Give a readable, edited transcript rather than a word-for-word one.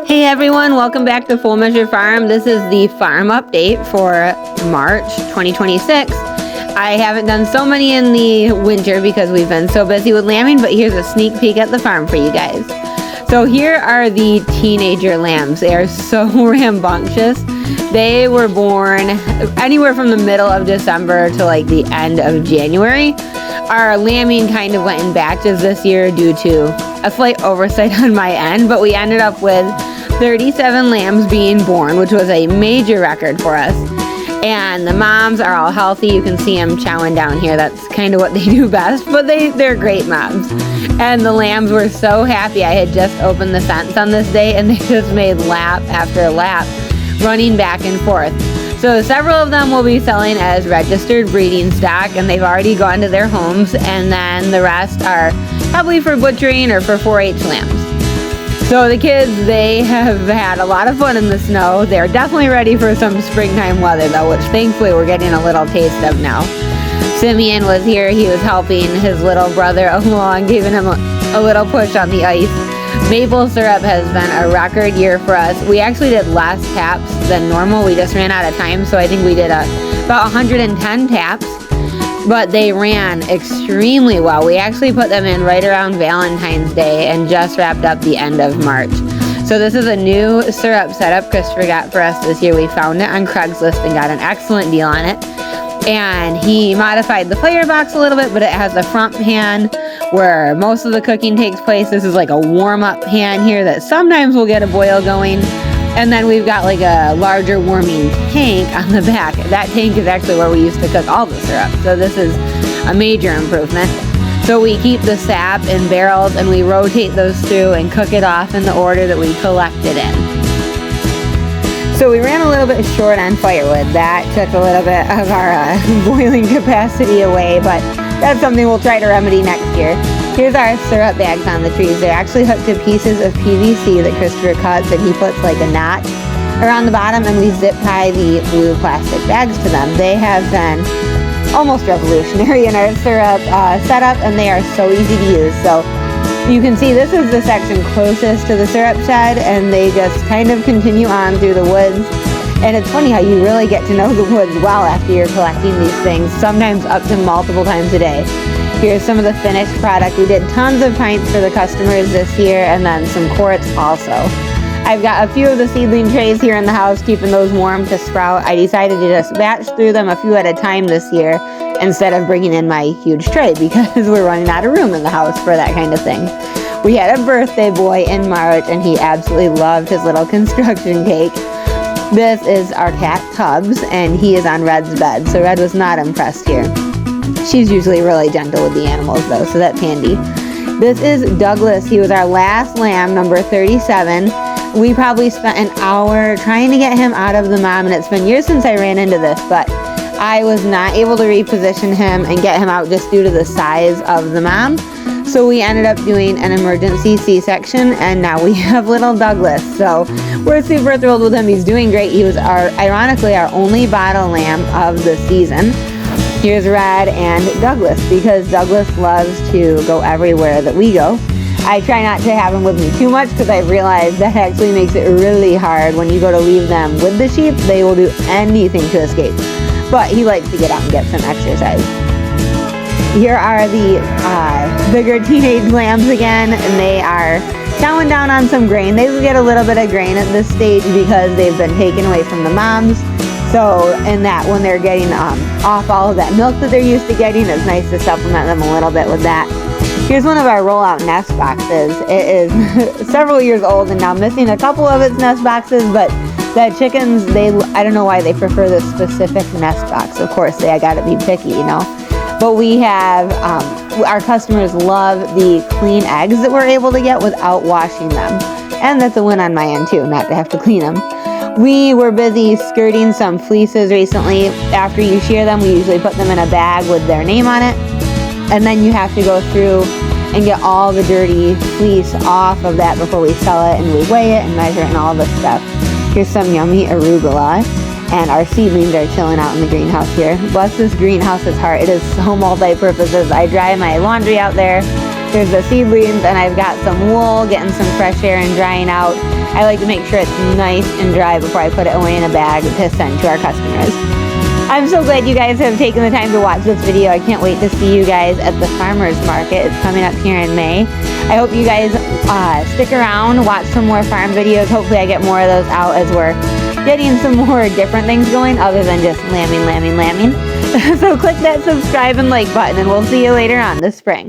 Hey everyone, welcome back to Full Measure Farm. This is the farm update for March 2026. I haven't done so many in the winter because we've been so busy with lambing, but here's a sneak peek at the farm for you guys. So here are the teenager lambs. They are so rambunctious. They were born anywhere from the middle of December to like the end of January. Our lambing kind of went in batches this year due to a slight oversight on my end, but we ended up with 37 lambs being born, which was a major record for us. And the moms are all healthy. You can see them chowing down here. That's kind of what they do best, but they're great moms. And the lambs were so happy. I had just opened the fence on this day and they just made lap after lap, running back and forth. So several of them will be selling as registered breeding stock, and they've already gone to their homes, and then the rest are probably for butchering or for 4-H lambs. So the kids, they have had a lot of fun in the snow. They're definitely ready for some springtime weather though, which thankfully we're getting a little taste of now. Simeon was here. He was helping his little brother along, giving him a little push on the ice. Maple syrup has been a record year for us. We actually did less taps than normal. We just ran out of time, so I think we did about 110 taps, but they ran extremely well. We actually put them in right around Valentine's Day and just wrapped up the end of March. So this is a new syrup setup Christopher got for us this year. We found it on Craigslist and got an excellent deal on it. And he modified the firebox a little bit, but it has a front pan where most of the cooking takes place. This is like a warm-up pan here that sometimes will get a boil going. And then we've got like a larger warming tank on the back. That tank is actually where we used to cook all the syrup. So this is a major improvement. So we keep the sap in barrels and we rotate those through and cook it off in the order that we collect it in. So we ran a little bit short on firewood. That took a little bit of our boiling capacity away, but that's something we'll try to remedy next year. Here's our syrup bags on the trees. They're actually hooked to pieces of PVC that Christopher cuts, and he puts like a knot around the bottom, and we zip tie the blue plastic bags to them. They have been almost revolutionary in our syrup setup, and they are so easy to use. So you can see this is the section closest to the syrup shed, and they just kind of continue on through the woods. And it's funny how you really get to know the woods well after you're collecting these things, sometimes up to multiple times a day. Here's some of the finished product. We did tons of pints for the customers this year, and then some quarts also. I've got a few of the seedling trays here in the house, keeping those warm to sprout. I decided to just batch through them a few at a time this year instead of bringing in my huge tray because we're running out of room in the house for that kind of thing. We had a birthday boy in March, and he absolutely loved his little construction cake. This is our cat Tubbs, and he is on Red's bed, so Red was not impressed here. She's usually really gentle with the animals though, so that's handy. This is Douglas. He was our last lamb, number 37. We probably spent an hour trying to get him out of the mom, and it's been years since I ran into this, but I was not able to reposition him and get him out just due to the size of the mom. So we ended up doing an emergency C-section, and now we have little Douglas. So we're super thrilled with him. He's doing great. He was ironically our only bottle lamb of the season. Here's Red and Douglas, because Douglas loves to go everywhere that we go. I try not to have him with me too much because I realized that actually makes it really hard when you go to leave them with the sheep. They will do anything to escape. But he likes to get out and get some exercise. Here are the bigger teenage lambs again, and they are chowing down on some grain. They will get a little bit of grain at this stage because they've been taken away from the moms. So in that, when they're getting off all of that milk that they're used to getting, it's nice to supplement them a little bit with that. Here's one of our rollout nest boxes. It is several years old and now missing a couple of its nest boxes, but the chickens, I don't know why they prefer this specific nest box. Of course, I gotta be picky, you know. But we have, our customers love the clean eggs that we're able to get without washing them. And that's a win on my end too, not to have to clean them. We were busy skirting some fleeces recently. After you shear them, we usually put them in a bag with their name on it. And then you have to go through and get all the dirty fleece off of that before we sell it, and we weigh it and measure it and all this stuff. Here's some yummy arugula, and our seedlings are chilling out in the greenhouse here. Bless this greenhouse's heart. It is so multi-purposes. I dry my laundry out there. There's the seedlings, and I've got some wool, getting some fresh air and drying out. I like to make sure it's nice and dry before I put it away in a bag to send to our customers. I'm so glad you guys have taken the time to watch this video. I can't wait to see you guys at the farmers market. It's coming up here in May. I hope you guys stick around, watch some more farm videos. Hopefully I get more of those out as we're getting some more different things going other than just lambing. So click that subscribe and like button, and we'll see you later on this spring.